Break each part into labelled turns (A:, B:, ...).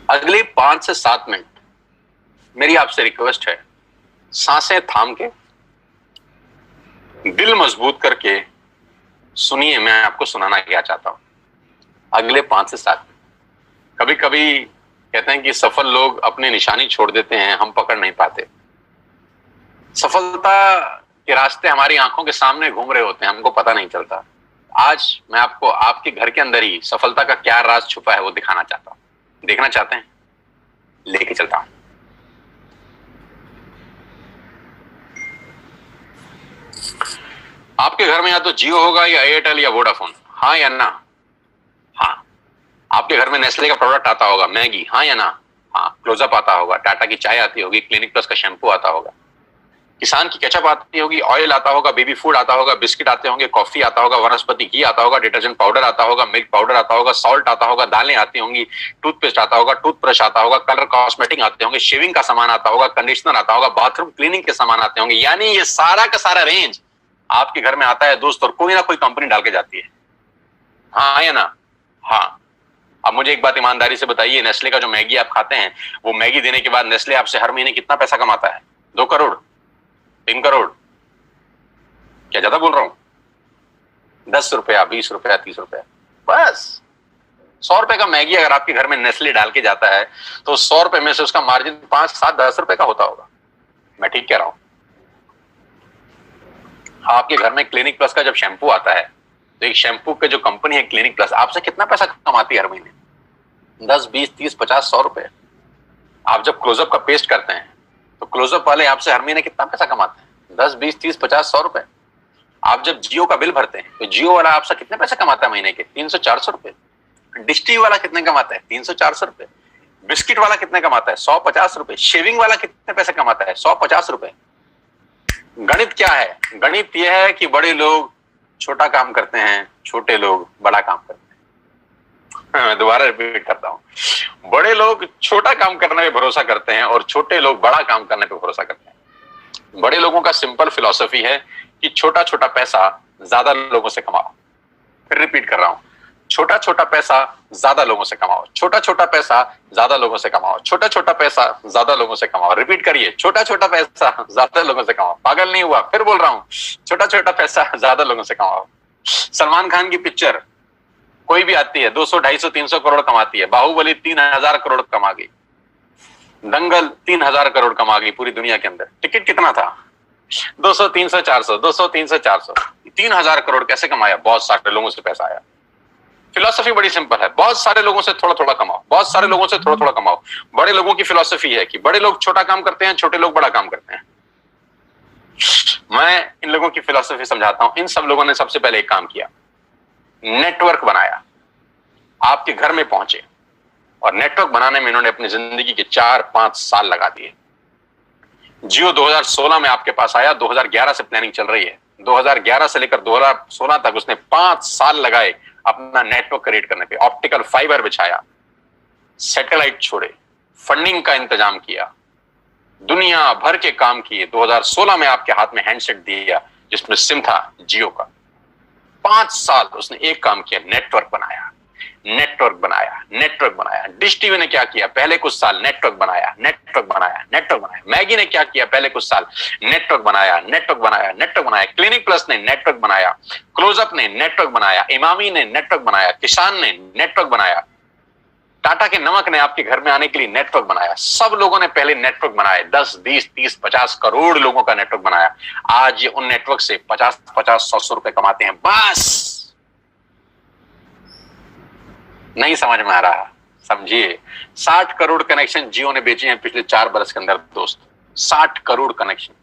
A: अगले 5 से 7 मिनट मेरी आपसे रिक्वेस्ट है, सांसें थाम के, दिल मजबूत करके सुनिए मैं आपको सुनाना क्या चाहता हूं। अगले 5 से 7 मिनट। कभी कभी कहते हैं कि सफल लोग अपनी निशानी छोड़ देते हैं, हम पकड़ नहीं पाते। सफलता के रास्ते हमारी आंखों के सामने घूम रहे होते हैं, हमको पता नहीं चलता। आज मैं आपको आपके घर के अंदर ही सफलता का क्या राज छुपा है वो दिखाना चाहता हूं। देखना चाहते हैं? लेके चलता हूं। आपके घर में या तो जियो होगा या एयरटेल या वोडाफोन, हाँ या ना? हाँ। आपके घर में नेस्ले का प्रोडक्ट आता होगा, मैगी, हाँ या ना? हाँ। क्लोजअप आता होगा, टाटा की चाय आती होगी, क्लिनिक प्लस का शैम्पू आता होगा, किसान की केचप आती होगी, ऑयल आता होगा, बेबी फूड आता होगा, बिस्किट आते होंगे, कॉफी आता होगा, वनस्पति घी आता होगा, डिटर्जेंट पाउडर आता होगा, मिल्क पाउडर आता होगा, सॉल्ट आता होगा, दालें आती होंगी, टूथपेस्ट आता होगा, टूथब्रश आता होगा, कलर कॉस्मेटिक आते होंगे, शेविंग का सामान आता होगा, कंडीशनर आता होगा, बाथरूम क्लीनिंग के सामान आते होंगे। यानी ये सारा का सारा रेंज आपके घर में आता है दोस्त, और कोई ना कोई कंपनी डाल के जाती है, हाँ या ना? हाँ। अब मुझे एक बात ईमानदारी से बताइए, नेस्ले का जो मैगी आप खाते हैं, वो मैगी देने के बाद नेस्ले आपसे हर महीने कितना पैसा कमाता है? 2 करोड़, 3 करोड़? क्या ज्यादा बोल रहा हूं? 10 रुपया, 20 रुपया, 30 रुपया, बस। 100 रुपए का मैगी अगर आपके घर में नेस्ले डाल के जाता है तो 100 रुपए में से उसका मार्जिन 5, 7, 10 रुपए का होता होगा। मैं ठीक कह रहा हूं? आपके घर में क्लिनिक प्लस का जब शैम्पू आता है तो एक शैम्पू के जो कंपनी है क्लिनिक प्लस आपसे कितना पैसा कमाती है हर महीने? 10, 20, 30, 50, 100 रुपए। आप जब क्लोजअप का पेस्ट करते हैं तो क्लोजअप वाले आपसे हर महीने कितना पैसा कमाते हैं? 10, 20, 30, 50, 100 रुपए। आप जब जियो का बिल भरते हैं तो जियो वाला आपसे कितने पैसे कमाता है महीने के? 300, 400 रुपए। डिश टीवी वाला कितने कमाता है? 300, 400 रुपए। बिस्किट वाला कितने कमाता है? 150 रुपए। शेविंग वाला कितने पैसे कमाता है? 150 रुपए। गणित क्या है? गणित यह है कि बड़े लोग छोटा काम करते हैं, छोटे लोग बड़ा काम करते हैं। मैं दोबारा रिपीट करता हूं, बड़े लोग छोटा काम करने पे भरोसा करते हैं और छोटे लोग बड़ा काम करने पे भरोसा करते हैं। बड़े लोगों का सिंपल फिलॉसफी है कि छोटा छोटा पैसा ज्यादा लोगों से कमाओ। फिर रिपीट कर रहा हूं, छोटा छोटा पैसा ज्यादा लोगों से कमाओ, छोटा छोटा पैसा ज्यादा लोगों से कमाओ, छोटा छोटा पैसा ज्यादा लोगों से कमाओ। रिपीट करिए, छोटा छोटा पैसा ज्यादा लोगों से कमाओ। पागल नहीं हुआ? फिर बोल रहा हूं, छोटा छोटा पैसा ज्यादा लोगों से कमाओ। सलमान खान की पिक्चर कोई भी आती है 200, 250, 300 करोड़ कमाती है। बाहुबली 3000 करोड़ कमा गई, दंगल 3000 करोड़ कमा गई पूरी दुनिया के अंदर। टिकट कितना था? 200, 300, 400, 200, 300, 400, 3000 करोड़ कैसे कमाया? बहुत सारे लोगों से पैसा आया। फिलॉसफी बड़ी सिंपल है, बहुत सारे लोगों से थोड़ा थोड़ा कमाओ, बहुत सारे लोगों से थोड़ा थोड़ा कमाओ। बड़े लोगों की फिलॉसफी है कि बड़े लोग छोटा काम करते हैं, छोटे लोग बड़ा काम करते हैं। मैं इन लोगों की फिलॉसफी समझाता हूं। इन सब लोगों ने सबसे पहले एक काम किया, नेटवर्क बनाया, आपके घर में पहुंचे, और नेटवर्क बनाने में इन्होंने अपनी जिंदगी के 4-5 साल लगा दिए। जियो 2016 में आपके पास आया, 2011 से प्लानिंग चल रही है। 2011 से लेकर 2016 तक उसने 5 साल लगाए अपना नेटवर्क क्रिएट करने पे। ऑप्टिकल फाइबर बिछाया, सैटेलाइट छोड़े, फंडिंग का इंतजाम किया, दुनिया भर के काम किए। 2016 में आपके हाथ में हैंडसेट दिया जिसमें सिम था जियो का। 5 साल उसने एक काम किया, नेटवर्क बनाया, नेटवर्क बनाया, नेटवर्क बनाया। डिश टीवी ने क्या किया? पहले कुछ साल नेटवर्क बनाया, नेटवर्क बनाया, नेटवर्क बनाया। मैगी ने क्या किया? पहले कुछ साल नेटवर्क बनाया, नेटवर्क बनाया, नेटवर्क बनाया। क्लिनिक प्लस ने नेटवर्क बनाया, क्लोजअप ने नेटवर्क बनाया, इमामी ने नेटवर्क बनाया, किसान ने नेटवर्क बनाया, टाटा के नमक ने आपके घर में आने के लिए नेटवर्क बनाया। सब लोगों ने पहले नेटवर्क बनाए, 10, 20, 30, 50 करोड़ लोगों का नेटवर्क बनाया। आज ये उन नेटवर्क से 50, 100 रुपए कमाते हैं। बस नहीं समझ में आ रहा? समझिए, 60 करोड़ कनेक्शन जियो ने बेचे हैं पिछले 4 बरस के अंदर दोस्त। 60 करोड़ कनेक्शन,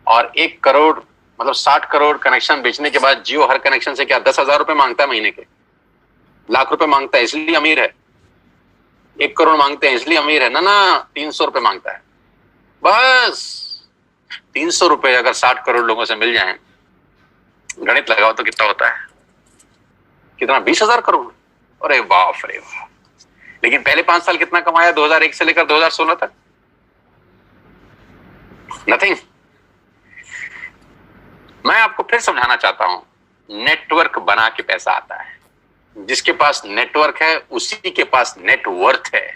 A: और 1 करोड़ मतलब 60 करोड़ कनेक्शन बेचने के बाद जियो हर कनेक्शन से क्या 10,000 रुपए मांगता है महीने के? लाख रुपए मांगता है इसलिए अमीर है? 1 करोड़ मांगते हैं इसलिए अमीर है? ना, 300 रुपए मांगता है। बस 300 रुपए अगर 60 करोड़ लोगों से मिल जाएं, गणित लगाओ तो कितना होता है? कितना? 20,000 करोड़। अरे बाप रे वाह! लेकिन पहले 5 साल कितना कमाया 2001 से लेकर 2016 तक? नथिंग। मैं आपको फिर समझाना चाहता हूं, नेटवर्क बना के पैसा आता है। जिसके पास नेटवर्क है उसी के पास नेटवर्थ है।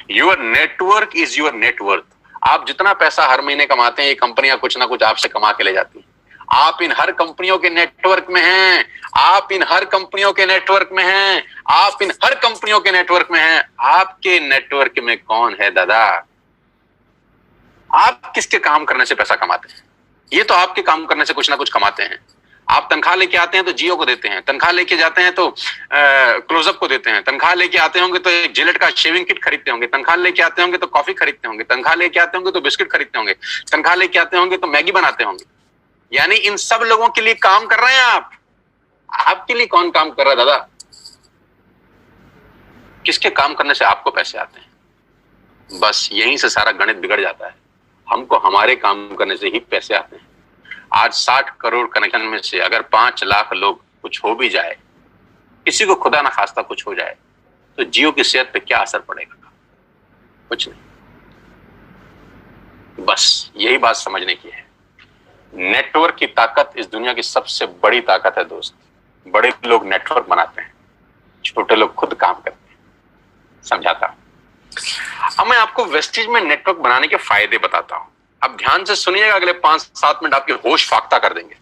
A: Your network is your net worth. आप जितना पैसा हर महीने कमाते हैं, ये कंपनियां कुछ ना कुछ आपसे कमा के ले जाती हैं। आप इन हर कंपनियों के नेटवर्क में हैं, आप इन हर कंपनियों के नेटवर्क में हैं, आप इन हर कंपनियों के नेटवर्क में हैं। आपके नेटवर्क में कौन है दादा? आप किसके काम करने से पैसा कमाते हैं? ये तो आपके काम करने से कुछ ना कुछ कमाते हैं। आप तनख्वाह लेके आते हैं तो जियो को देते हैं, तनख्वाह लेके जाते हैं तो क्लोजअप को देते हैं, तनख्वाह लेके आते होंगे तो एक जिलेट का शेविंग किट खरीदते होंगे, तनख्वाह लेके आते होंगे तो कॉफी खरीदते होंगे, तनख्वाह लेके आते होंगे तो बिस्किट खरीदते होंगे, तनख्वाह लेके आते होंगे तो मैगी बनाते होंगे। यानी इन सब लोगों के लिए काम कर रहे हैं आप। आपके लिए कौन काम कर रहा है दादा? किसके काम करने से आपको पैसे आते हैं? बस यहीं से सारा गणित बिगड़ जाता है। हमको हमारे काम करने से ही पैसे आते हैं। आज 60 करोड़ कनेक्शन में से अगर 5 लाख लोग कुछ हो भी जाए, किसी को खुदा ना खास्ता कुछ हो जाए, तो जियो की सेहत पे क्या असर पड़ेगा? कुछ नहीं। बस यही बात समझने की है। नेटवर्क की ताकत इस दुनिया की सबसे बड़ी ताकत है दोस्त। बड़े लोग नेटवर्क बनाते हैं, छोटे लोग खुद काम करते हैं। समझाता हूं। अब मैं आपको वेस्टेज में नेटवर्क बनाने के फायदे बताता हूं। अब ध्यान से सुनिएगा, अगले 5-7 मिनट आपके होश फाख्ता कर देंगे।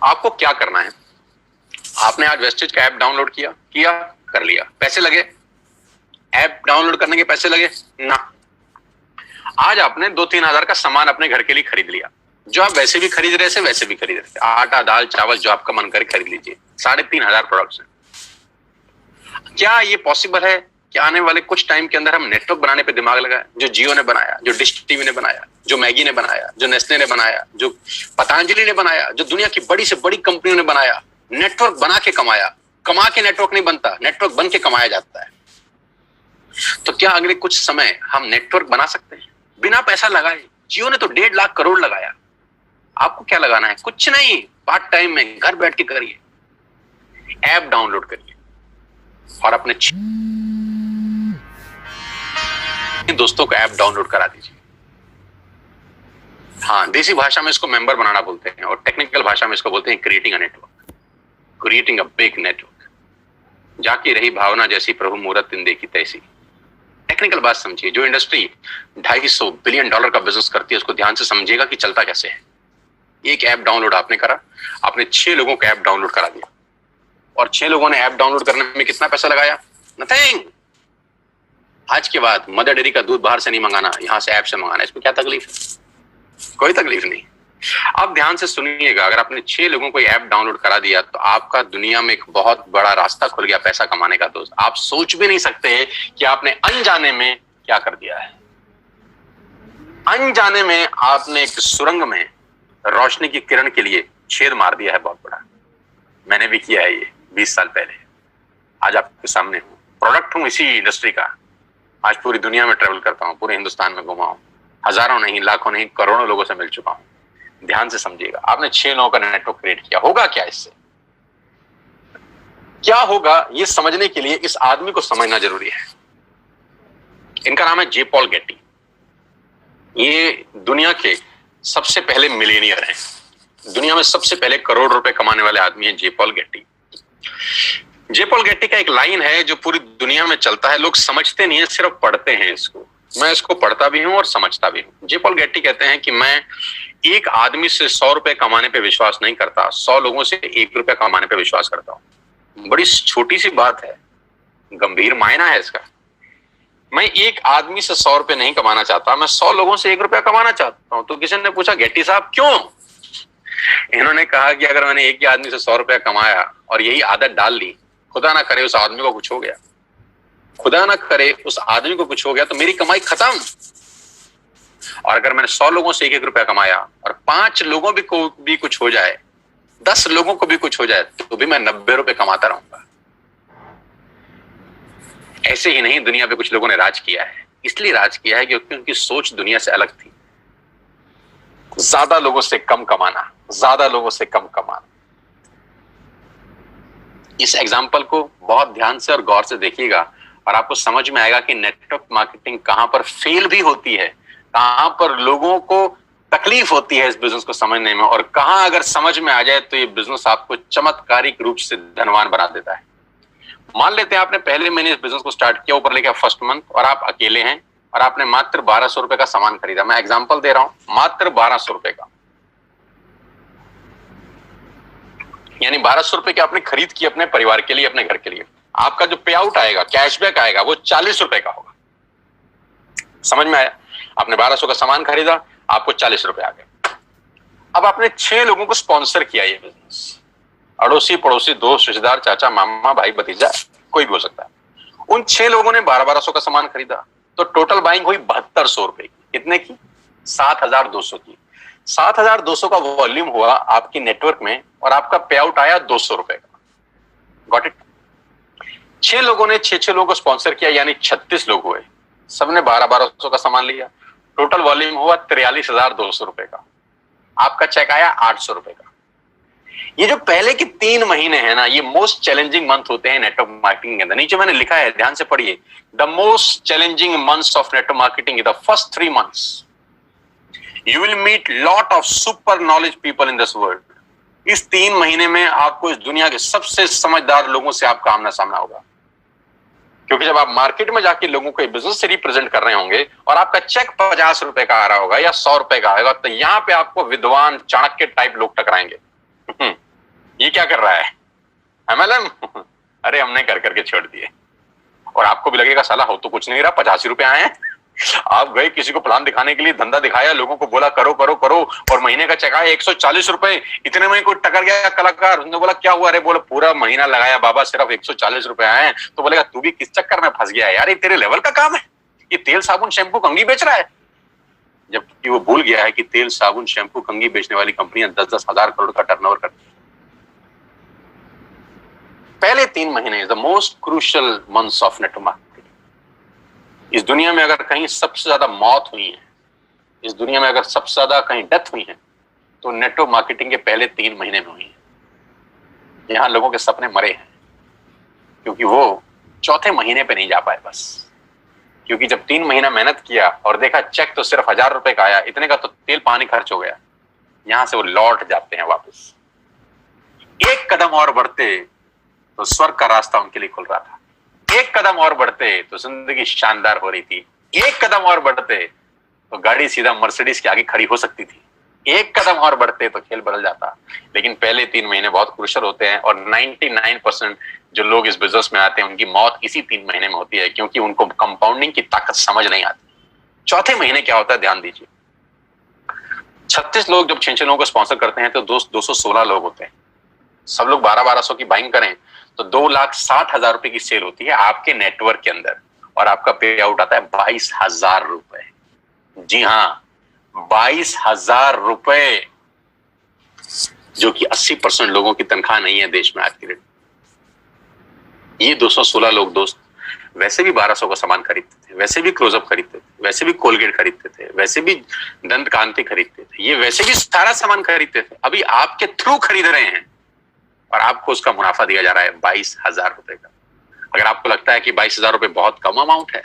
A: आपको क्या करना है? आपने आज वेस्टेज का ऐप डाउनलोड किया कर लिया। पैसे लगे? ऐप डाउनलोड करने के पैसे लगे ना। आज आपने 2-3 हजार का सामान अपने घर के लिए खरीद लिया, जो आप वैसे भी खरीद रहे थे, वैसे भी खरीद रहे थे। आटा, दाल, चावल, जो आपका मन करे खरीद लीजिए। 3,500 प्रोडक्ट्स हैं। क्या ये पॉसिबल है कि आने वाले कुछ टाइम के अंदर हम नेटवर्क बनाने पे दिमाग लगाए? जो जियो ने बनाया, जो डिश टीवी ने बनाया, जो मैगी ने बनाया, जो नेस्ले ने बनाया, जो पतंजलि ने बनाया, जो दुनिया की बड़ी से बड़ी कंपनियों ने बनाया, नेटवर्क बना के कमाया। कमा के नेटवर्क नहीं बनता, नेटवर्क बन के कमाया जाता है। तो क्या अगले कुछ समय हम नेटवर्क बना सकते हैं बिना पैसा लगाए? जियो ने तो 1.5 लाख करोड़ लगाया। आपको क्या लगाना है? कुछ नहीं। पार्ट टाइम में घर बैठ के करिए, ऐप डाउनलोड करिए और अपने दोस्तों को ऐप डाउनलोड करा दीजिए। हाँ, देसी भाषा में इसको मेंबर बनाना बोलते हैं और टेक्निकल भाषा में इसको बोलते हैं creating a network, creating a big network. जाकी रही भावना जैसी प्रभु मूरत दिन देखी तैसी। टेक्निकल बात समझिए। जो इंडस्ट्री $250 बिलियन का बिजनेस करती है, उसको ध्यान से समझिएगा कि चलता कैसे है। एक ऐप डाउनलोड आपने करा, आपने 6 लोगों को ऐप डाउनलोड करा दिया और 6 लोगों ने ऐप डाउनलोड करने में कितना पैसा लगाया? नथिंग। आज के बाद मदर डेयरी का दूध बाहर से नहीं मंगाना, यहां से ऐप से मंगाना। इसमें क्या तकलीफ है? कोई तकलीफ नहीं। अब ध्यान से सुनिएगा, अगर आपने 6 लोगों को ऐप डाउनलोड करा दिया तो आपका दुनिया में एक बहुत बड़ा रास्ता खुल गया पैसा कमाने का दोस्त। आप सोच भी नहीं सकते कि आपने अनजाने में क्या कर दिया है। अनजाने में आपने एक सुरंग में रोशनी की किरण के लिए छेद मार दिया है बहुत बड़ा। मैंने भी किया है ये 20 साल पहले। आज आपके सामने हूं, प्रोडक्ट हूं इसी इंडस्ट्री का। आज पूरी दुनिया में ट्रेवल करता हूं, पूरे हिंदुस्तान में घुमा हूं, हजारों नहीं, लाखों नहीं, करोड़ों लोगों से मिल चुका हूं। ध्यान से समझिएगा, आपने 6 लोगों का नेटवर्क क्रिएट किया। होगा क्या इससे? क्या होगा ये समझने के लिए इस आदमी को समझना जरूरी है। इनका नाम है जे पॉल गेटी। ये दुनिया के सबसे पहले मिलियनियर हैं। दुनिया में सबसे पहले करोड़ रुपए कमाने वाले आदमी हैं जे पॉल गेटी। जे पॉल गेटी का एक लाइन है जो पूरी दुनिया में चलता है। लोग समझते नहीं है, सिर्फ पढ़ते हैं इसको। मैं इसको पढ़ता भी हूं और समझता भी हूं। जे पॉल गेटी कहते हैं कि मैं एक आदमी से 100 रुपए कमाने पे विश्वास नहीं करता, 100 लोगों से 1 रुपया कमाने पे विश्वास करता हूं। बड़ी छोटी सी बात है, गंभीर मायना है इसका। मैं एक आदमी से 100 रुपए नहीं कमाना चाहता, मैं 100 लोगों से 1 रुपया कमाना चाहता हूं। तो किसी ने पूछा, गेटी साहब क्यों? इन्होंने कहा कि अगर मैंने एक ही आदमी से 100 रुपया कमाया और यही आदत डाल ली, खुदा ना करे उस आदमी को कुछ हो गया, खुदा ना करे उस आदमी को कुछ हो गया, तो मेरी कमाई खत्म। और अगर मैंने 100 लोगों से 1-1 रुपया कमाया और 5 लोगों को भी कुछ हो जाए, 10 लोगों को भी कुछ हो जाए, तो भी मैं 90 रुपए कमाता रहूंगा। ऐसे ही नहीं, दुनिया पे कुछ लोगों ने राज किया है। इसलिए राज किया है क्योंकि उनकी सोच दुनिया से अलग थी। ज्यादा लोगों से कम कमाना, ज्यादा लोगों से कम कमाना। इस एग्जाम्पल को बहुत ध्यान से और गौर से देखिएगा और आपको समझ में आएगा कि नेटवर्क मार्केटिंग कहां पर फेल भी होती है, कहां पर लोगों को तकलीफ होती है इस बिजनेस को समझने में, और कहां अगर समझ में आ जाए तो ये बिजनेस आपको चमत्कारिक रूप से धनवान बना देता है। मान लेते हैं आपने पहले महीने इस बिजनेस को स्टार्ट किया, ऊपर लेके फर्स्ट मंथ, और आप अकेले हैं और आपने मात्र 1200 रुपए का सामान खरीदा। मैं एग्जांपल दे रहा हूं, मात्र 1200 रुपए का, यानी 1200 रुपए की आपने खरीद की अपने परिवार के लिए, अपने घर के लिए। आपका जो पे आउट आएगा, कैशबैक आएगा, वो 40 रुपए का होगा। समझ में आया? आपने 1200 का सामान खरीदा, आपको 40 रुपए आ गए। अब आपने 6 लोगों को स्पॉन्सर किया ये बिजनेस, अड़ोसी पड़ोसी, दोस्त, रिश्तेदार, चाचा, मामा, भाई, भतीजा, कोई भी हो सकता है। उन 6 लोगों ने 1200 का सामान खरीदा, तो टोटल बाइंग हुई 7200 रुपए की। कितने की? 7200 की। 7200 का वॉल्यूम हुआ आपकी नेटवर्क में, और आपका पे आउट आया 200 रुपए का। Got it? 6 लोगों ने 6 लोगों को स्पॉन्सर किया, यानी 36 लोग हुए, सबने 1200 का सामान लिया, टोटल वॉल्यूम हुआ 43,200 रुपए का। आपका चेक आया 800 रुपए का। ये जो पहले के 3 महीने हैं ना, ये मोस्ट चैलेंजिंग मंथ होते हैं नेटवर्क मार्केटिंग के अंदर। नीचे मैंने लिखा है, ध्यान से पढ़िए, the most challenging months of network marketing the first 3 months. You will meet lot of super knowledge people in this world. इस 3 महीने में आपको इस दुनिया के सबसे समझदार लोगों से आपका आमना सामना होगा, क्योंकि जब आप मार्केट में जाके लोगों को बिजनेस से रिप्रेजेंट कर रहे होंगे और आपका चेक 50 रुपए का आ रहा होगा या 100 रुपए का आएगा, तो यहां पे आपको विद्वान, चाणक्य टाइप लोग टकराएंगे। ये क्या कर रहा है MLM? अरे हमने कर करके छोड़ दिए। और आपको भी लगेगा साला हो तो कुछ नहीं रहा, 85 रुपए आए हैं। आप गए किसी को प्लान दिखाने के लिए, धंधा दिखाया, लोगों को बोला करो करो करो, और महीने का चेक आया 140 रुपए। इतने में कोई टकर गया कलाकार, उसने बोला क्या हुआ? अरे बोला पूरा महीना लगाया बाबा, सिर्फ 140 रुपए आए हैं। तो बोलेगा तू भी किस चक्कर में फंस गया यार, ये तेरे लेवल का काम है, ये तेल साबुन शैम्पू कंघी बेच रहा है। जबकि वो भूल गया है कि तेल साबुन शैम्पू कंघी बेचने वाली कंपनियां 10-10 हजार करोड़ का टर्नओवर करती है। पहले 3 महीने the most crucial months of network marketing. इस दुनिया में अगर कहीं सबसे ज्यादा मौत हुई है, इस दुनिया में अगर सबसे ज्यादा कहीं डेथ हुई है, तो नेटवर्क मार्केटिंग के पहले 3 महीने में हुई है। यहां लोगों के सपने मरे हैं, क्योंकि वो चौथे महीने पे नहीं जा पाए बस। क्योंकि जब 3 महीना मेहनत किया और देखा चेक तो सिर्फ 1000 रुपए का आया, इतने का तो तेल पानी खर्च हो गया, यहां से वो लौट जाते हैं वापस। एक कदम और बढ़ते तो स्वर्ग का रास्ता उनके लिए खुल रहा था। एक कदम और बढ़ते तो जिंदगी शानदार हो रही थी। एक कदम और बढ़ते तो गाड़ी सीधा मर्सिडीज के आगे खड़ी हो सकती थी। एक कदम और बढ़ते तो खेल बदल जाता। लेकिन पहले 3 महीने बहुत क्रूशियल होते हैं, और 99% जो लोग इस बिजनेस में आते हैं उनकी मौत इसी 3 महीने में होती है, क्योंकि उनको कंपाउंडिंग की ताकत समझ नहीं आती। चौथे महीने क्या होता है, ध्यान दीजिए। 36 लोग जब 6 लोगों को स्पॉन्सर करते हैं तो 216 लोग होते हैं। सब लोग 1200 की बाइंग करें तो 2,60,000 रुपए की सेल होती है आपके नेटवर्क के अंदर, और आपका पे आउट आता है 22,000 रुपए। जी हाँ, 22,000 रुपए, जो कि 80% लोगों की तनख्वाह नहीं है देश में आज की डेट। ये 216 लोग दोस्त वैसे भी 1200 का सामान खरीदते थे, वैसे भी क्लोजअप खरीदते थे, वैसे भी कोलगेट खरीदते थे, वैसे भी दंत कांति खरीदते थे, ये वैसे भी सारा सामान खरीदते थे, अभी आपके थ्रू खरीद रहे हैं, और आपको उसका मुनाफा दिया जा रहा है 22,000 रुपए का। अगर आपको लगता है कि 22,000 रुपए बहुत कम अमाउंट है,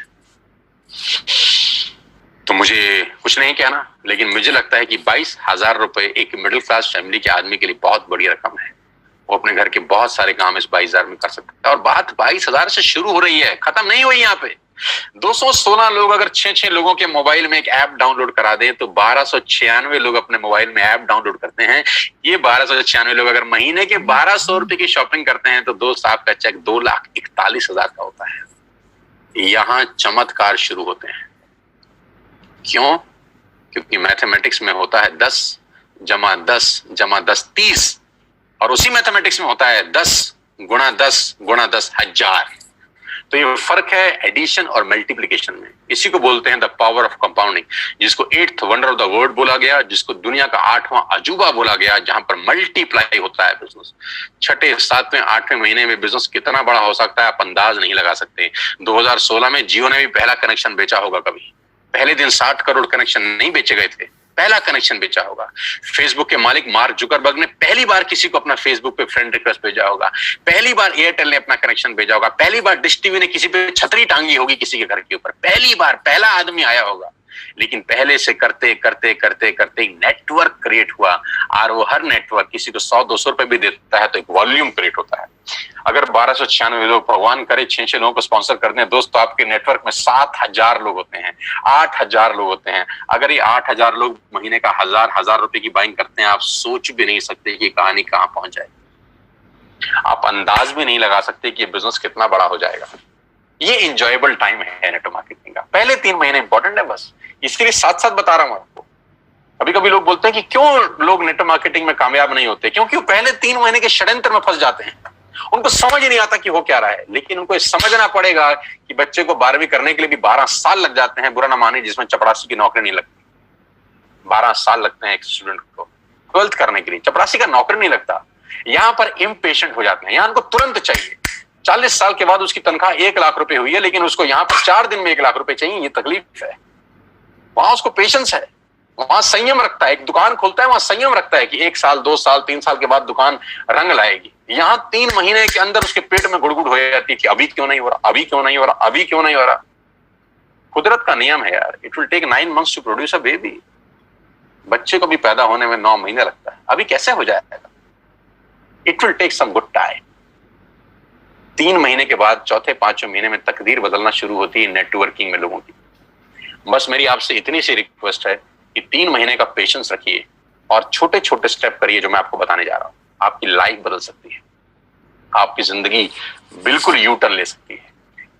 A: तो मुझे कुछ नहीं कहना, लेकिन मुझे लगता है कि 22,000 रुपए एक मिडिल क्लास फैमिली के आदमी के लिए बहुत बड़ी रकम है। वो अपने घर के बहुत सारे काम इस 22,000 में कर सकता है, और बात 22,000 से शुरू हो रही है, खत्म नहीं हुई। यहाँ पे 216 लोग अगर 6 लोगों के मोबाइल में एक ऐप डाउनलोड करा दें तो 1296 लोग अपने मोबाइल में ऐप डाउनलोड करते हैं। ये 1296 लोग अगर महीने के 1200 रुपए की शॉपिंग करते हैं तो दोस्त आपका चेक 2,41,000 का होता है। यहां चमत्कार शुरू होते हैं। क्यों? क्योंकि मैथमेटिक्स में होता है 10 जमा 10 जमा 10 30, और उसी मैथमेटिक्स में होता है 10 गुणा 10 गुणा 10 हजार। तो ये फर्क है एडिशन और मल्टीप्लिकेशन में। इसी को बोलते हैं द पावर ऑफ कंपाउंडिंग, जिसको 8th wonder of the world बोला गया, जिसको दुनिया का 8वां अजूबा बोला गया, जहां पर मल्टीप्लाई होता है बिजनेस। 6, 7, 8वें महीने में बिजनेस कितना बड़ा हो सकता है आप अंदाज नहीं लगा सकते। 2016 में जियो ने भी पहला कनेक्शन बेचा होगा। कभी पहले दिन 60 करोड़ कनेक्शन नहीं बेचे गए थे, पहला कनेक्शन बेचा होगा। फेसबुक के मालिक मार्क जुकरबर्ग ने पहली बार किसी को अपना फेसबुक पे फ्रेंड रिक्वेस्ट भेजा होगा। पहली बार एयरटेल ने अपना कनेक्शन भेजा होगा। पहली बार डिश टीवी ने किसी पे छतरी टांगी होगी किसी के घर के ऊपर। पहली बार पहला आदमी आया होगा। लेकिन पहले से करते करते करते करते एक नेटवर्क क्रिएट हुआ, और वो हर नेटवर्क किसी को 100-200 रुपए भी देता है तो एक वॉल्यूम क्रिएट होता है। अगर 1296 लोग, भगवान करे 6 लोगों को स्पॉन्सर करते हैं दोस्त, तो आपके नेटवर्क में 7000 लोग होते हैं, 8000 लोग होते हैं। अगर ये 8000 लोग महीने का 1000 रुपए की बाइंग करते हैं, आप सोच भी नहीं सकते कि कहानी कहां पहुंच जाए। आप अंदाज भी नहीं लगा सकते कि ये बिजनेस कितना बड़ा हो जाएगा। ये इंजॉयबल टाइम है नेटवर्क मार्केटिंग का। पहले 3 महीने इंपॉर्टेंट है, बस इसके लिए साथ साथ बता रहा हूं आपको। कभी कभी लोग बोलते हैं कि क्यों लोग नेटवर्क मार्केटिंग में कामयाब नहीं होते, क्योंकि वो पहले 3 महीने के षड्यंत्र में फंस जाते हैं। उनको समझ ही नहीं आता कि हो क्या रहा है, लेकिन उनको समझना पड़ेगा कि बच्चे को 12वीं करने के लिए भी 12 साल लग जाते हैं, बुरा ना माने, जिसमें चपरासी की नौकरी नहीं लगती। 12 साल लगते हैं एक स्टूडेंट को 12th करने के लिए, चपरासी का नौकरी नहीं लगता। यहां पर इम्पेशेंट हो जाते हैं, यहां उनको तुरंत चाहिए। 40 साल के बाद उसकी तनख्वाह 1 लाख रुपए हुई है, लेकिन उसको यहां पर 4 दिन में 1 लाख रुपए चाहिए। ये तकलीफ है। वहां उसको पेशेंस है, वहां संयम रखता है। एक दुकान खोलता है, वहां संयम रखता है कि 1 साल 2 साल 3 साल के बाद दुकान रंग लाएगी। यहां 3 महीने के अंदर उसके पेट में गुड़गुड़ हो जाती है कि अभी क्यों नहीं हो रहा, अभी क्यों नहीं हो रहा, अभी क्यों नहीं हो रहा। कुदरत का नियम है यार, it will take 9 months to produce a baby. बच्चे को भी पैदा होने में 9 महीने लगता है, अभी कैसे हो जाएगा। It will take some good time. 3 महीने के बाद चौथे 5वें महीने में तकदीर बदलना शुरू होती है नेटवर्किंग में लोगों की। बस मेरी आपसे इतनी सी रिक्वेस्ट है कि 3 महीने का पेशेंस रखिए और छोटे छोटे स्टेप करिए, जो मैं आपको बताने जा रहा हूं। आपकी लाइफ बदल सकती है, आपकी जिंदगी बिल्कुल यू टर्न ले सकती है।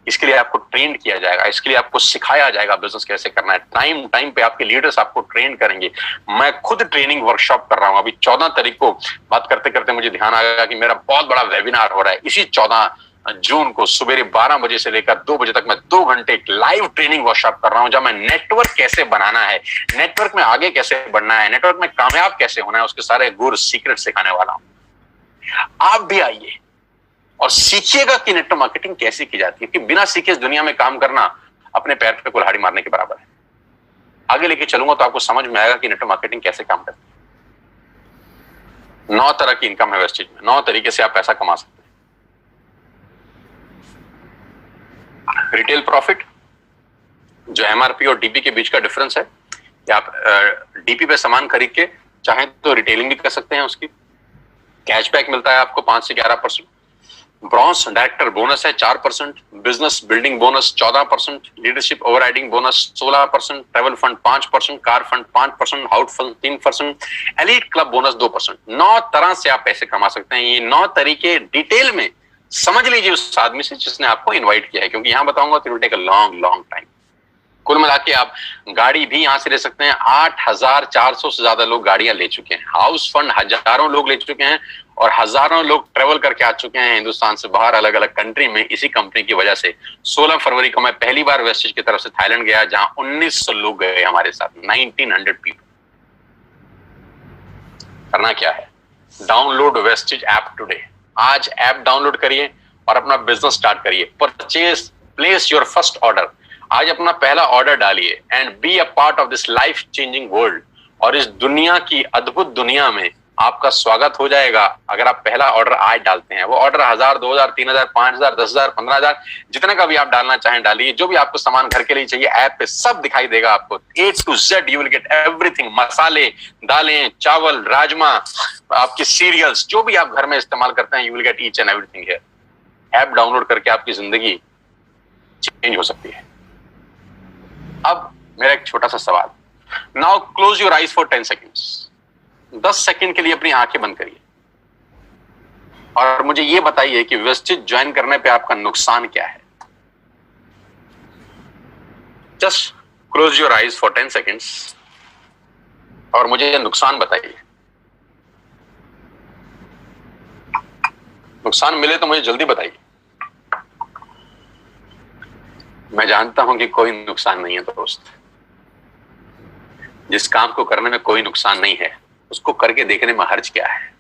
A: इसके लिए आपको ट्रेन किया जाएगा, इसके लिए आपको सिखाया जाएगा बिजनेस कैसे करना है। टाइम टाइम पे आपके लीडर्स आपको ट्रेन करेंगे। मैं खुद ट्रेनिंग वर्कशॉप कर रहा हूं। अभी 14 तारीख को बात करते करते मुझे ध्यान आया कि मेरा बहुत बड़ा वेबिनार हो रहा है। इसी 14 जून को सुबह 12 बजे से लेकर 2 बजे तक मैं 2 घंटे एक लाइव ट्रेनिंग वर्कशॉप कर रहा हूं, जब मैं नेटवर्क कैसे बनाना है, नेटवर्क में आगे कैसे बढ़ना है, नेटवर्क में कामयाब कैसे होना है, उसके सारे गुर सीक्रेट सिखाने वाला हूं। आप भी आइए और सीखिएगा कि नेटवर्क मार्केटिंग कैसे की जाती है, कि बिना सीखे इस दुनिया में काम करना अपने पैर पे कुल्हाड़ी मारने के बराबर है। आगे लेके चलूंगा तो आपको समझ में आएगा कि नेटवर्क मार्केटिंग कैसे काम करती है। 9 तरह की इनकम है वेस्टेज में, 9 तरीके से आप पैसा कमा सकते हैं। रिटेल प्रॉफिट, जो एमआरपी और डीपी के बीच का डिफरेंस है, या आप डीपी पे सामान खरीद के चाहें तो रिटेलिंग भी कर सकते हैं। उसकी कैशबैक मिलता है आपको 5 से 11%। ब्रॉन्ज डायरेक्टर बोनस है 4%, business building bonus 14%, leadership overriding bonus 16%, travel fund 5%, car fund 5%, house fund 3%, elite club bonus 2%। 9 तरह से आप पैसे कमा सकते हैं। ये 9 तरीके डिटेल में समझ लीजिए उस आदमी से जिसने आपको इनवाइट किया है, क्योंकि यहां बताऊंगा तो it will take a long time. कुल मिला के आप गाड़ी भी यहां से ले सकते हैं। 8400 से ज्यादा लोग गाड़ियां ले चुके हैं। हाउस फंड हजारों लोग ले चुके हैं और हजारों लोग ट्रेवल करके आ चुके हैं हिंदुस्तान से बाहर, अलग अलग कंट्री में, इसी कंपनी की वजह से। 16 फरवरी को मैं पहली बार वेस्टेज की तरफ से थाईलैंड गया, जहां 1900 लोग गए हमारे साथ, 1900 पीपल। करना क्या है, डाउनलोड वेस्टेज ऐप टुडे। आज ऐप डाउनलोड करिए और अपना बिजनेस स्टार्ट करिए। Purchase, place your first order. आज अपना पहला ऑर्डर डालिए and be a part of this life changing world. और इस दुनिया की अद्भुत दुनिया में आपका स्वागत हो जाएगा अगर आप पहला ऑर्डर आज डालते हैं। वो ऑर्डर 1000, 2000, 3000, 5000, 10000, 15000, जितना का भी आप डालना चाहें डालिए। जो भी आपको सामान घर के लिए चाहिए ऐप पे सब दिखाई देगा आपको। A to Z you will get everything. मसाले, दालें, चावल, राजमा, आपके सीरियल्स, जो भी आप घर में इस्तेमाल करते हैं, you will get each and everything here. App download करके आपकी जिंदगी चेंज हो सकती है। अब मेरा एक छोटा सा सवाल, now close your eyes for 10 seconds. 10 second के लिए अपनी आंखें बंद करिए और मुझे यह बताइए कि वेस्टेज ज्वाइन करने पे आपका नुकसान क्या है। Just close your eyes for 10 seconds और मुझे यह नुकसान बताइए। नुकसान मिले तो मुझे जल्दी बताइए। मैं जानता हूं कि कोई नुकसान नहीं है दोस्त। जिस काम को करने में कोई नुकसान नहीं है उसको करके देखने में हर्ज क्या है।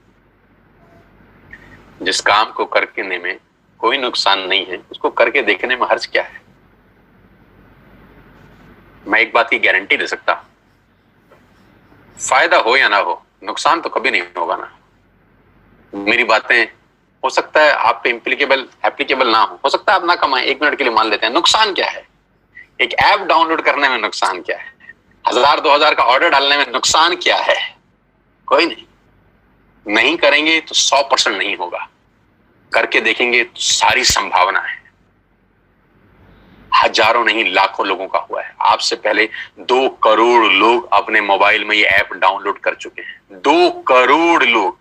A: जिस काम को करने में कोई नुकसान नहीं है उसको करके देखने में हर्ज क्या है। मैं एक बात की गारंटी दे सकता, फायदा हो या ना हो, नुकसान तो कभी नहीं होगा ना। मेरी बातें हो सकता है आप पे एप्लीकेबल ना हो सकता है आप ना कमाएं, 1 मिनट के लिए मान लेते हैं। नुकसान क्या है? एक ऐप डाउनलोड करने में नुकसान क्या है? 1000-2000 का ऑर्डर डालने में नुकसान क्या है? कोई नहीं। नहीं करेंगे तो 100% नहीं होगा, करके देखेंगे तो सारी संभावना है। हजारों नहीं लाखों लोगों का हुआ है। आपसे पहले 2 करोड़ लोग अपने मोबाइल में ये ऐप डाउनलोड कर चुके हैं, 2 करोड़ लोग,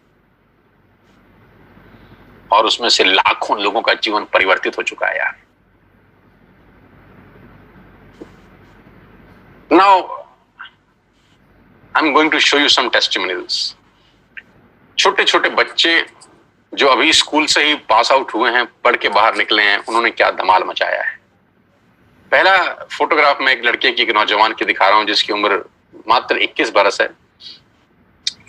A: और उसमें से लाखों लोगों का जीवन परिवर्तित हो चुका है यार। Now I am going to show you some testimonials. छोटे छोटे बच्चे जो अभी स्कूल से ही पास आउट हुए हैं, पढ़ के बाहर निकले हैं, उन्होंने क्या धमाल मचाया है। पहला फोटोग्राफ में एक लड़के की, एक नौजवान की दिखा रहा हूं जिसकी उम्र मात्र 21 बरस है।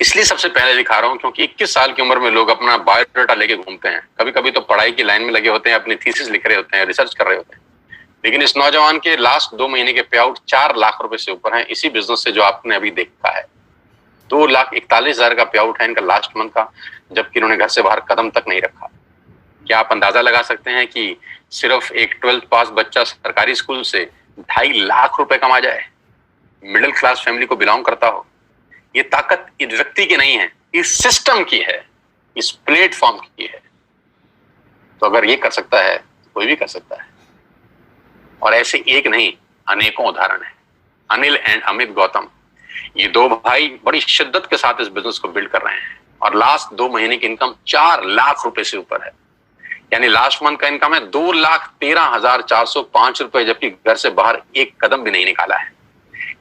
A: इसलिए सबसे पहले दिखा रहा हूं क्योंकि 21 साल की उम्र में लोग अपना बायोडाटा लेके घूमते हैं। कभी कभी तो पढ़ाई की लाइन में लगे होते हैं, अपनी थीसिस लिख रहे होते हैं, रिसर्च कर रहे होते हैं। लेकिन इस नौजवान के लास्ट 2 महीने के पे आउट 4 लाख रुपए से ऊपर है, इसी बिजनेस से जो आपने अभी देखा है। 2,41,000 का पे आउट है इनका लास्ट मंथ का, जबकि इन्होंने घर से बाहर कदम तक नहीं रखा। क्या आप अंदाजा लगा सकते हैं कि सिर्फ एक 12th पास बच्चा सरकारी स्कूल से 2.5 लाख रुपए कमा जाए, मिडिल क्लास फैमिली को बिलोंग करता हो? ये ताकत इस व्यक्ति की नहीं है, इस सिस्टम की है, इस प्लेटफॉर्म की है। तो अगर ये कर सकता है तो कोई भी कर सकता है। और ऐसे एक नहीं, अनेकों उदाहरण है। अनिल एंड अमित गौतम, ये 2 भाई बड़ी शिद्दत के साथ इस बिजनेस को बिल्ड कर रहे हैं और लास्ट 2 महीने की इनकम 4 लाख रुपए से ऊपर है। यानी लास्ट मंथ का इनकम है 2,13,405 रुपए, जबकि घर से बाहर एक कदम भी नहीं निकाला है।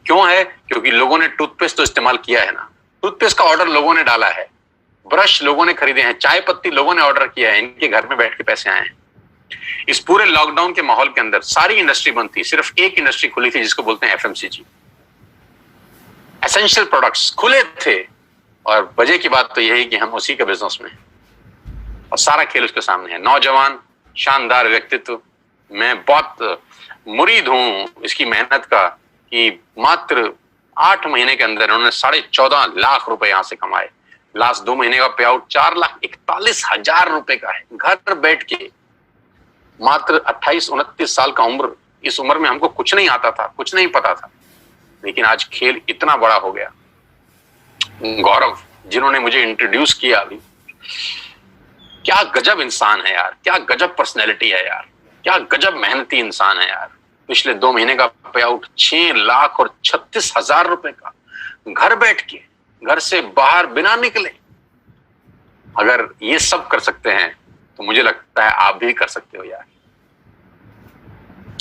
A: क्यों है? क्योंकि लोगों ने टूथपेस्ट तो इस्तेमाल किया है ना, टूथपेस्ट का ऑर्डर लोगों ने डाला है, ब्रश लोगों ने खरीदे हैं, चाय पत्ती लोगों ने ऑर्डर किया है, इनके घर में बैठ के पैसे आए हैं। इस पूरे लॉकडाउन के माहौल के अंदर सारी इंडस्ट्री बंद थी, सिर्फ एक इंडस्ट्री खुली थी जिसको बोलते हैं एफएमसीजी। एसेंशियल प्रोडक्ट्स खुले थे और वजह की बात तो यही कि हम उसी के बिजनेस में हैं और सारा खेल उसके सामने है। नौजवान, शानदार व्यक्तित्व, मैं बहुत मुरीद हूं इसकी मेहनत का कि मात्र 8 महीने के अंदर उन्होंने 14.5 लाख रुपए यहां से कमाए। लास्ट 2 महीने का पे आउट 4,41,000 रुपए का है, घर बैठ के। मात्र 28-29 साल का उम्र, इस उम्र में हमको कुछ नहीं आता था, कुछ नहीं पता था, लेकिन आज खेल इतना बड़ा हो गया। गौरव जिन्होंने मुझे इंट्रोड्यूस किया अभी, क्या गजब इंसान है यार, क्या गजब पर्सनैलिटी है यार, क्या गजब मेहनती इंसान है यार। पिछले 2 महीने का पे आउट 6,36,000 रुपए का, घर बैठ के, घर से बाहर बिना निकले। अगर ये सब कर सकते हैं तो मुझे लगता है आप भी कर सकते हो यार।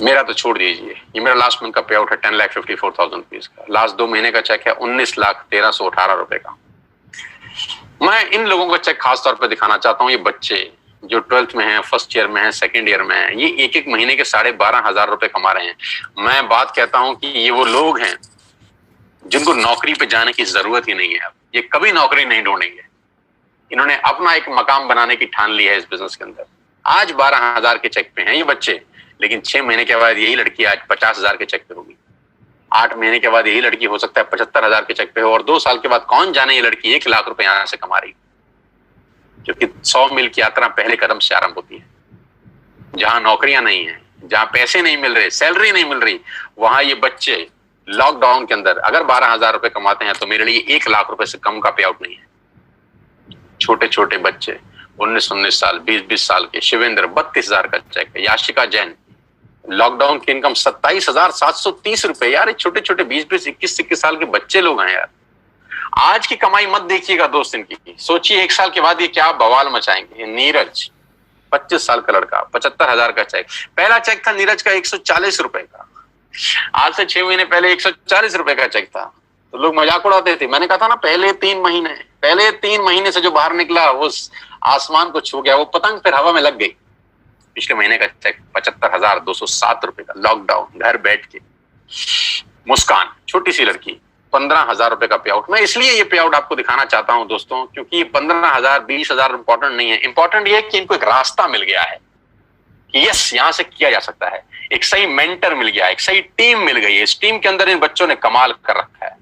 A: मेरा तो छोड़ दीजिए, ये मेरा लास्ट मंथ का पे आउट है 10,54,000 रुपीज का। लास्ट 2 महीने का चेक है 19,13,18 रुपए का। मैं इन लोगों का चेक खास तौर पे दिखाना चाहता हूँ। ये बच्चे जो 12th में हैं, फर्स्ट ईयर में हैं, सेकंड ईयर में हैं, ये एक महीने के 12,500 रुपए कमा रहे हैं। मैं बात कहता हूं कि ये वो लोग हैं जिनको नौकरी पे जाने की जरूरत ही नहीं है। अब ये कभी नौकरी नहीं ढूंढेंगे। इन्होंने अपना एक मकाम बनाने की ठान ली है इस बिजनेस के अंदर। आज 12,000 के चेक पे हैं ये बच्चे, लेकिन 6 महीने के बाद यही लड़की आज 50,000 के चेक पे होगी। 8 महीने के बाद यही लड़की हो सकता है 75,000 के चेक पे हो, और 2 साल के बाद कौन जाने ये लड़की 1 लाख रुपए यहां से कमा रही, क्योंकि 100 मील की यात्रा पहले कदम से आरंभ होती है। जहां नौकरियां नहीं है, जहां पैसे नहीं मिल रहे, सैलरी नहीं मिल रही, वहां ये बच्चे लॉकडाउन के अंदर अगर 12,000 रुपए कमाते हैं तो मेरे लिए 1 लाख रुपए से कम का पे आउट नहीं है। छोटे छोटे बच्चे 19-19 साल, 20-20 साल के, शिवेंद्र 32,000 का चेक है, याशिका जैन लॉकडाउन की इनकम 27,730 रुपए। यार छोटे छोटे 20-20, 21-21 साल के बच्चे लोग हैं यार। आज की कमाई मत देखिएगा दोस्त इनकी, सोचिए 1 साल के बाद ये क्या बवाल मचाएंगे। नीरज 25 साल का लड़का, 75,000 का चेक। पहला चेक था नीरज का 140 रुपए का, आज से 6 महीने पहले 140 रुपए का चेक था। तो लोग मजाक उड़ाते थे। मैंने कहा था ना, पहले 3 महीने से जो बाहर निकला वो आसमान को छू गया, वो पतंग फिर हवा में लग गई। पिछले महीने का चेक 75,207 रुपए का, लॉकडाउन, घर बैठ के। मुस्कान छोटी सी लड़की 15,000 रुपए का पे आउट। मैं इसलिए ये पे आउट आपको दिखाना चाहता हूं दोस्तों, क्योंकि 15,000 20,000 इंपॉर्टेंट नहीं है। इंपॉर्टेंट ये है कि इनको एक रास्ता मिल गया है कि यस यहां से किया जा सकता है। एक सही मेंटर मिल गया, एक सही टीम मिल गई है। इस टीम के अंदर इन बच्चों ने कमाल कर रखा है।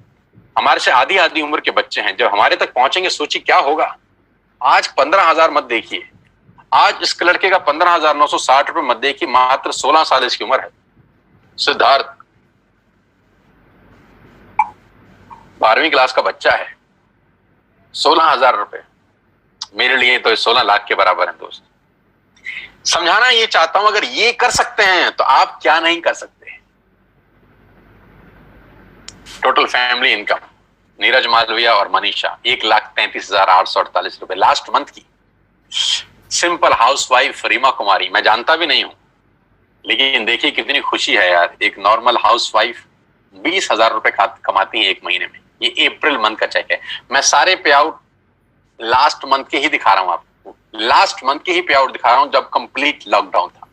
A: हमारे से आधी उम्र के बच्चे हैं, जब हमारे तक पहुंचेंगे सोचिए क्या होगा। आज 15,000 मत देखिए, आज इस लड़के का 15,960 रुपए मत देखिए, मात्र 16 साल इसकी उम्र है। सिद्धार्थ 12वीं क्लास का बच्चा है, 16,000 रुपए, मेरे लिए तो 16 लाख के बराबर है दोस्त। समझाना ये चाहता हूं, अगर ये कर सकते हैं तो आप क्या नहीं कर सकते। Total family income Neeraj Malviya और मनीषा 1,33,848 रुपए लास्ट मंथ की। सिंपल हाउसवाइफ रीमा कुमारी, मैं जानता भी नहीं हूं, लेकिन देखिए कितनी खुशी है यार, एक नॉर्मल हाउसवाइफ 20,000 रुपए कमाती है एक महीने में। ये अप्रैल मंथ का चेक है। मैं सारे पे आउट लास्ट मंथ के ही दिखा रहा हूं आपको, लास्ट मंथ के ही पे आउट दिखा रहा हूं जब कंप्लीट लॉकडाउन था।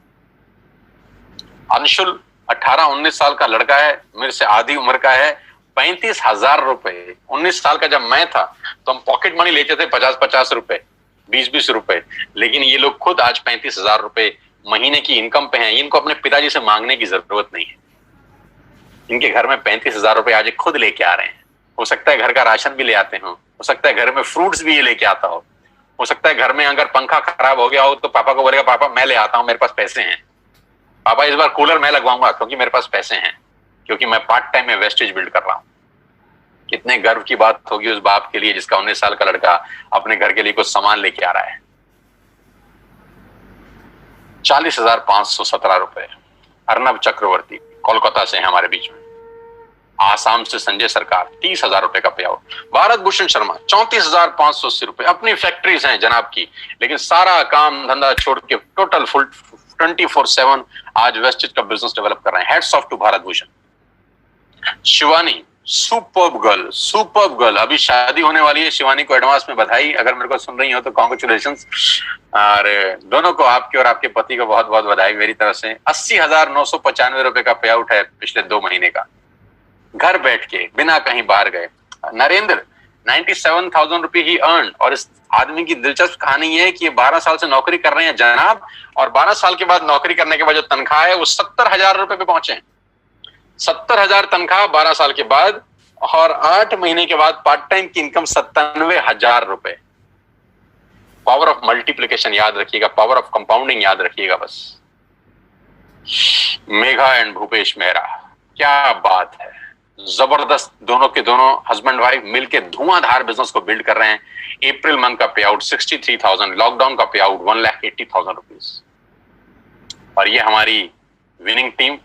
A: अंशुल 18-19 साल का लड़का है, मेरे से आधी उम्र का है, 35,000 रुपए। 19 साल का जब मैं था तो हम पॉकेट मनी लेते थे 50-50 रुपए, 20-20 रुपए, लेकिन ये लोग खुद आज 35,000 रुपए महीने की इनकम पे हैं। इनको अपने पिताजी से मांगने की जरूरत नहीं है। इनके घर में 35,000 रुपए आज खुद लेके आ रहे हैं। हो सकता है घर का राशन भी ले आते हो सकता है घर में फ्रूट्स भी ये लेके आता हो सकता है घर में अगर पंखा खराब हो गया हो तो पापा को बोलेगा पापा मैं ले आता हूं, मेरे पास पैसे हैं, पापा इस बार कूलर मैं लगवाऊंगा क्योंकि मेरे पास पैसे हैं, क्योंकि मैं पार्ट टाइम में वेस्टेज बिल्ड कर रहा हूं। कितने गर्व की बात होगी उस बाप के लिए जिसका 19 साल का लड़का अपने घर के लिए कुछ सामान लेके आ रहा है। 40,517 रुपए। अर्नब चक्रवर्ती कोलकाता से है हमारे बीच में। आसाम से संजय सरकार 30,000 रुपए का पे आउट। भारत भूषण शर्मा 34,580 रुपए। अपनी फैक्ट्रीज हैं जनाब की, लेकिन सारा काम धंधा छोड़ के टोटल फुल 24/7 आज वेस्टेज का बिजनेस डेवलप कर रहे हैं। Hats off to Bharat Bhushan. Shivani superb girl, अभी शादी होने वाली है। शिवानी को एडवांस में बधाई, अगर मेरे को सुन रही हो तो कॉन्ग्रेचुलेशंस। और दोनों को, आपके और आपके पति को बहुत बहुत बधाई मेरी तरफ से। 80,995 रुपए का पे आउट है पिछले 2 महीने का, घर बैठ के बिना कहीं बाहर गए। नरेंद्र 97,000 रुपए ही अर्न। और इस आदमी की दिलचस्प कहानी ये है कि ये 12 साल से नौकरी कर रहे हैं जनाब, और 12 साल के बाद नौकरी करने के बाद जो तनख्वाह है वो 70,000 रुपए पे पहुंचे हैं। 70,000 तनख्वाह 12 साल के बाद, और 8 महीने के बाद पार्ट टाइम की इनकम 97,000 रुपए। पावर ऑफ मल्टीप्लिकेशन याद रखिएगा, पावर ऑफ कंपाउंडिंग याद रखिएगा बस। मेघा एंड भूपेश मेहरा, क्या बात है, जबरदस्त। दोनों के दोनों हस्बैंड वाइफ मिलके धुआंधार बिजनेस को बिल्ड कर रहे हैं। अप्रैल मंथ का पे आउट 63,000, लॉकडाउन का पे आउट 1,80,000 रुपीज। और ये हमारी विनिंग टीम,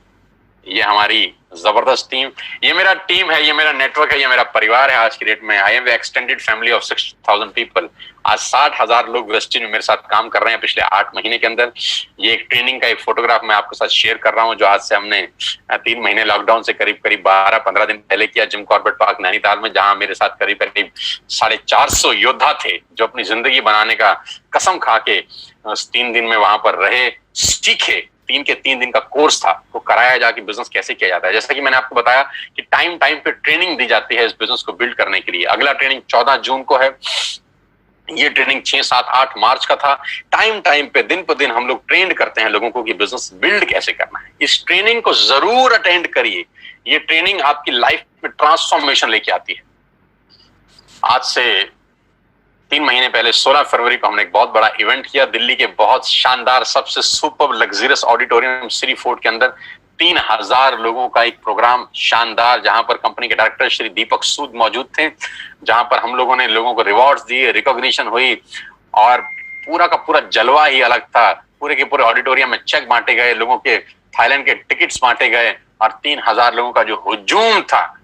A: ये हमारी जबरदस्त टीम, ये मेरा टीम है, ये मेरा नेटवर्क है, ये मेरा परिवार है आज की डेट में। I am extended family of 6,000 people. आज 60,000 लोग वेस्टेज में मेरे साथ काम कर रहे हैं पिछले 8 महीने के अंदर। ये एक ट्रेनिंग का एक फोटोग्राफ मैं आपके साथ शेयर कर रहा हूं, जो आज से हमने 3 महीने लॉकडाउन से करीब 12-15 दिन पहले किया जिम कॉर्बेट पार्क नैनीताल में, जहां मेरे साथ करीब 450 योद्धा थे जो अपनी जिंदगी बनाने का कसम खा के 3 दिन में वहां पर रहे, सीखे। 3 दिन का कोर्स था, वो कराया जाके बिजनेस कैसे किया जाता है। जैसा कि मैंने आपको बताया कि टाइम पे ट्रेनिंग दी जाती है इस बिजनेस को बिल्ड करने के लिए। अगला ट्रेनिंग 14 जून को है, ये ट्रेनिंग 6, 7, 8 मार्च का था। टाइम पे दिन पर दिन हम लोग ट्रेंड करते हैं लोगों को कि बिजनेस बिल्ड कैसे करना है। इस ट्रेनिंग को जरूर अटेंड करिए, ये ट्रेनिंग आपकी लाइफ में ट्रांसफॉर्मेशन लेके आती है। आज से 3 महीने पहले 16 फरवरी को हमने एक बहुत बड़ा इवेंट किया दिल्ली के बहुत शानदार सबसे super luxurious auditorium Shri fort के अंदर। 3,000 लोगों का एक प्रोग्राम शानदार, जहां पर कंपनी के डायरेक्टर श्री दीपक सूद मौजूद थे, जहां पर हम लोगों ने लोगों को रिवॉर्ड्स दिए, रिकॉग्निशन हुई, और पूरा का पूरा जलवा ही अलग था। पूरे के पूरे ऑडिटोरियम में चेक बांटे गए, लोगों के थाईलैंड के टिकट्स बांटे गए, और 3,000 लोगों का जो हुजूम था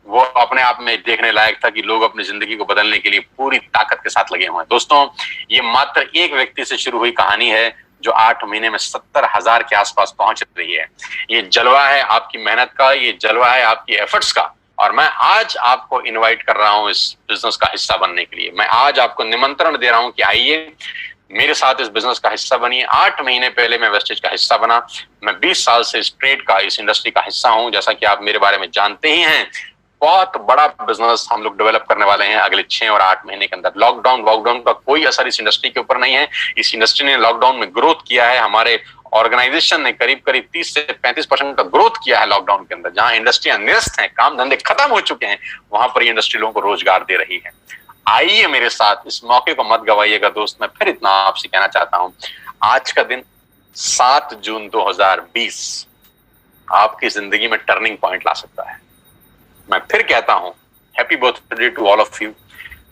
A: वो अपने आप में देखने लायक था कि लोग अपनी जिंदगी को बदलने के लिए पूरी ताकत के साथ लगे हुए हैं। दोस्तों, ये मात्र एक व्यक्ति से शुरू हुई कहानी है जो 8 महीने में 70,000 के आसपास पहुंच रही है। ये जलवा है आपकी मेहनत का, ये जलवा है आपकी एफर्ट्स का, और मैं आज आपको इनवाइट कर रहा हूं इस बिजनेस का हिस्सा बनने के लिए। मैं आज आपको निमंत्रण दे रहा हूं कि आइए मेरे साथ इस बिजनेस का हिस्सा बनिए। 8 महीने पहले मैं वेस्टेज का हिस्सा बना। मैं 20 साल से इस ट्रेड का, इस इंडस्ट्री का हिस्सा हूं। जैसा कि आप मेरे बारे में जानते ही हैं, बहुत बड़ा बिजनेस हम लोग डेवलप करने वाले हैं अगले 6 और 8 महीने के अंदर। लॉकडाउन का कोई असर इस इंडस्ट्री के ऊपर नहीं है। इस इंडस्ट्री ने लॉकडाउन में ग्रोथ किया है। हमारे ऑर्गेनाइजेशन ने करीब 30 से 35% का ग्रोथ किया है लॉकडाउन के अंदर। जहां इंडस्ट्रियां निरस्त हैं, काम धंधे खत्म हो चुके हैं, वहां पर ये इंडस्ट्री लोगों को रोजगार दे रही है। आइए मेरे साथ, इस मौके को मत गवाइएगा दोस्त। मैं फिर इतना आपसे कहना चाहता हूं, आज का दिन 7 जून 2020 आपकी जिंदगी में टर्निंग पॉइंट ला सकता है। मैं फिर कहता हूं, happy birthday to all of you.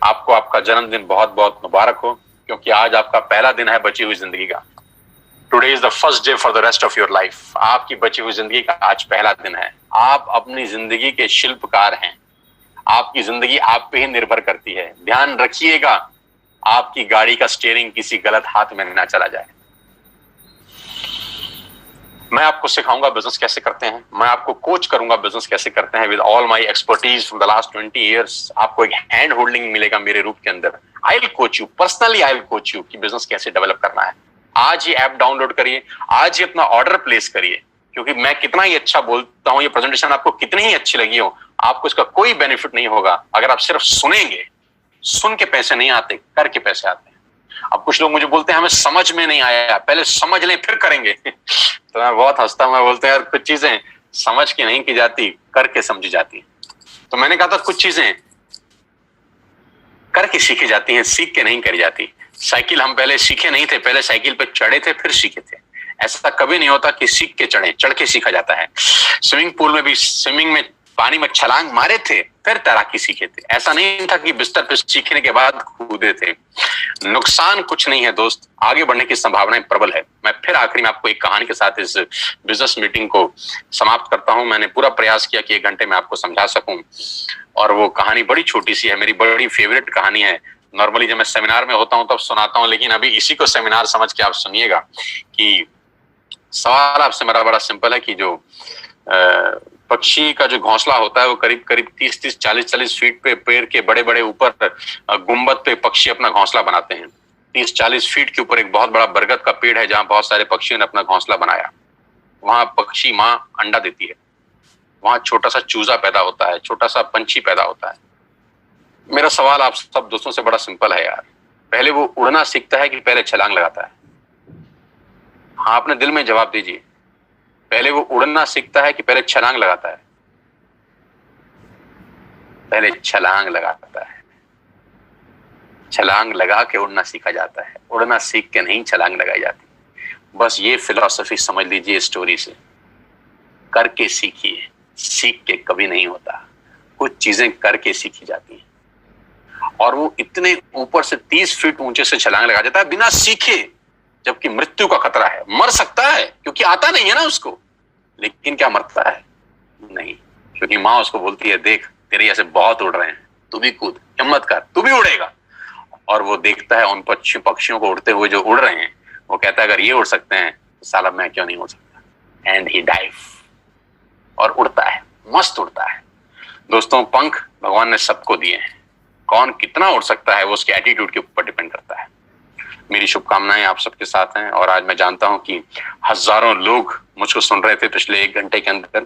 A: आपको आपका जन्मदिन बहुत बहुत मुबारक हो, क्योंकि आज आपका पहला दिन है बची हुई जिंदगी का। Today is the first day for the rest of your life. आपकी बची हुई जिंदगी का आज पहला दिन है। आप अपनी जिंदगी के शिल्पकार हैं। आपकी जिंदगी आप पे ही निर्भर करती है। ध्यान रखिएगा, आपकी गाड़ी का स्टीयरिंग किसी गलत हाथ में ना चला जाए। मैं आपको सिखाऊंगा बिजनेस कैसे करते हैं, मैं आपको कोच करूंगा बिजनेस कैसे करते हैं with all my expertise from the last 20 years. आपको एक हैंड होल्डिंग मिलेगा मेरे रूप के अंदर। I will coach you personally, I will coach you कि बिजनेस कैसे डेवलप करना है। आज ही ऐप डाउनलोड करिए, आज ही अपना ऑर्डर प्लेस करिए, क्योंकि मैं कितना ही अच्छा बोलता हूं, ये प्रेजेंटेशन आपको कितनी ही अच्छी लगी हो, आपको इसका कोई बेनिफिट नहीं होगा अगर आप सिर्फ सुनेंगे। सुन के पैसे नहीं आते, करके पैसे आते हैं। अब कुछ लोग मुझे बोलते हैं हमें समझ में नहीं आया, पहले समझ लें फिर करेंगे। तो मैं बहुत हंसता हूं, मैं बोलते हैं यार कुछ चीजें समझ के नहीं की जाती, करके समझी जाती। तो मैंने कहा था कुछ चीजें करके सीखी जाती हैं, सीख के नहीं करी जाती। साइकिल हम पहले सीखे नहीं थे, पहले साइकिल पे चढ़े थे फिर सीखे थे। ऐसा कभी नहीं होता कि सीख के चढ़े, चढ़ के सीखा जाता है। स्विमिंग पूल में भी स्विमिंग में पानी में छलांग मारे थे फिर तैराकी सीखे थे। ऐसा नहीं था कि बिस्तर पे सीखने के बाद कूदे थे। नुकसान कुछ नहीं है दोस्त, आगे बढ़ने की संभावनाएं प्रबल है। मैं फिर आखिरी में आपको एक कहानी के साथ इस बिजनेस मीटिंग को समाप्त करता हूं। मैंने पूरा प्रयास किया कि 1 घंटे में आपको समझा सकूं, और वो कहानी बड़ी छोटी सी है, मेरी बड़ी फेवरेट कहानी है। नॉर्मली जब मैं सेमिनार में होता हूं तब सुनाता हूं, लेकिन अभी इसी को सेमिनार समझ के आप सुनिएगा। कि सवाल आपसे मेरा बड़ा सिंपल है कि जो पक्षी का जो घोंसला होता है वो करीब करीब 30-30, 40-40 फीट पे पेड़ के बड़े बड़े ऊपर गुंबद पे पक्षी अपना घोंसला बनाते हैं। 30-40 फीट के ऊपर एक बहुत बड़ा बरगद का पेड़ है जहां बहुत सारे पक्षियों ने अपना घोंसला बनाया। वहां पक्षी माँ अंडा देती है, वहां छोटा सा चूजा पैदा होता है, छोटा सा पंछी पैदा होता है। मेरा सवाल आप सब दोस्तों से बड़ा सिंपल है यार, पहले वो उड़ना सीखता है कि पहले छलांग लगाता है? हाँ, अपने दिल में जवाब दीजिए, पहले वो उड़ना सीखता है कि पहले छलांग लगाता है? पहले छलांग लगाता है। छलांग लगा के उड़ना सीखा जाता है, उड़ना सीख के नहीं छलांग लगाई जाती। बस ये फिलॉसफी समझ लीजिए स्टोरी से। करके सीखिए, सीख के कभी नहीं होता। कुछ चीजें करके सीखी जाती हैं, और वो इतने ऊपर से 30 फीट ऊंचे से छलांग लगा जाता है बिना सीखे, जबकि मृत्यु का खतरा है। मर सकता है क्योंकि आता नहीं है ना उसको, लेकिन क्या मरता है? नहीं, क्योंकि माँ उसको बोलती है देख तेरे ऐसे बहुत उड़ रहे हैं, तू भी कूद, हिम्मत कर, तू भी उड़ेगा। और वो देखता है उन पक्षियों को उड़ते हुए जो उड़ रहे हैं, वो कहता है अगर ये उड़ सकते हैं तो साला मैं क्यों नहीं उड़ सकता। एंड ही डाइव, और उड़ता है, मस्त उड़ता है। दोस्तों, पंख भगवान ने सबको दिए हैं, कौन कितना उड़ सकता है वो उसके एटीट्यूड के ऊपर डिपेंड करता है। मेरी शुभकामनाएं आप सबके साथ हैं, और आज मैं जानता हूं कि हजारों लोग मुझको सुन रहे थे पिछले 1 घंटे के अंदर।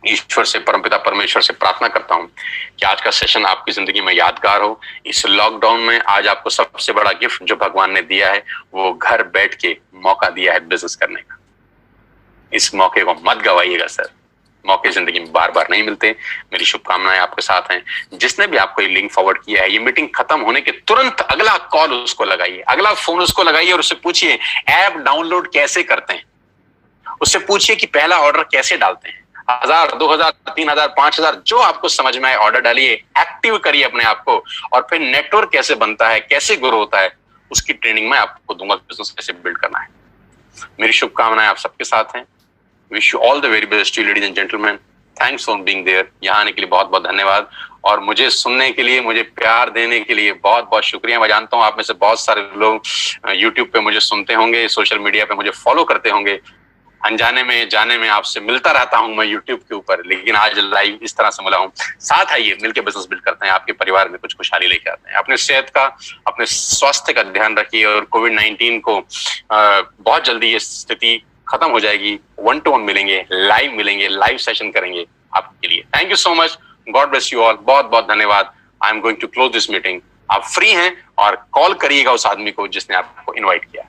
A: ईश्वर से, परमपिता परमेश्वर से प्रार्थना करता हूं कि आज का सेशन आपकी जिंदगी में यादगार हो। इस लॉकडाउन में आज आपको सबसे बड़ा गिफ्ट जो भगवान ने दिया है वो घर बैठ के मौका दिया है बिजनेस करने का। इस मौके को मत गवाइएगा सर, मौके जिंदगी में बार बार नहीं मिलते। मेरी शुभकामनाएं आपके साथ हैं। जिसने भी आपको ये लिंक फॉरवर्ड किया है, ये मीटिंग खत्म होने के तुरंत अगला कॉल उसको लगाइए, अगला फोन उसको लगाइए और उससे पूछिए ऐप डाउनलोड कैसे करते हैं। उससे पूछिए कि पहला ऑर्डर कैसे डालते हैं। 1000, 2000, 3000, 5000 जो आपको समझ में आए ऑर्डर डालिए, एक्टिव करिए अपने आप को, और फिर नेटवर्क कैसे बनता है, कैसे ग्रो होता है, उसकी ट्रेनिंग मैं आपको दूंगा, बिजनेस कैसे बिल्ड करना है। मेरी शुभकामनाएं आप सबके साथ हैं। Wish you all the very best ladies and gentleman. Thanks for being there. यहाँ आने के लिए बहुत बहुत धन्यवाद, और मुझे सुनने के लिए, मुझे प्यार देने के लिए बहुत बहुत शुक्रिया। मैं जानता हूँ आप में से बहुत सारे लोग यूट्यूब पे मुझे सुनते होंगे, सोशल मीडिया पे मुझे फॉलो करते होंगे। अनजाने में जाने में आपसे मिलता रहता हूं मैं यूट्यूब के ऊपर, लेकिन आज लाइव इस तरह से मिला हूं। साथ आइए, मिलकर बिजनेस बिल्ड करते हैं, आपके परिवार में कुछ खुशहाली लेके आते हैं। अपने सेहत का, अपने स्वास्थ्य का ध्यान रखिए, और कोविड-19 को बहुत जल्दी ये स्थिति खत्म हो जाएगी। 1-to-1 मिलेंगे, लाइव सेशन करेंगे आपके लिए। Thank you so much, God bless you all. बहुत बहुत धन्यवाद। I am going to close this meeting. आप फ्री हैं और कॉल करिएगा उस आदमी को जिसने आपको इन्वाइट किया।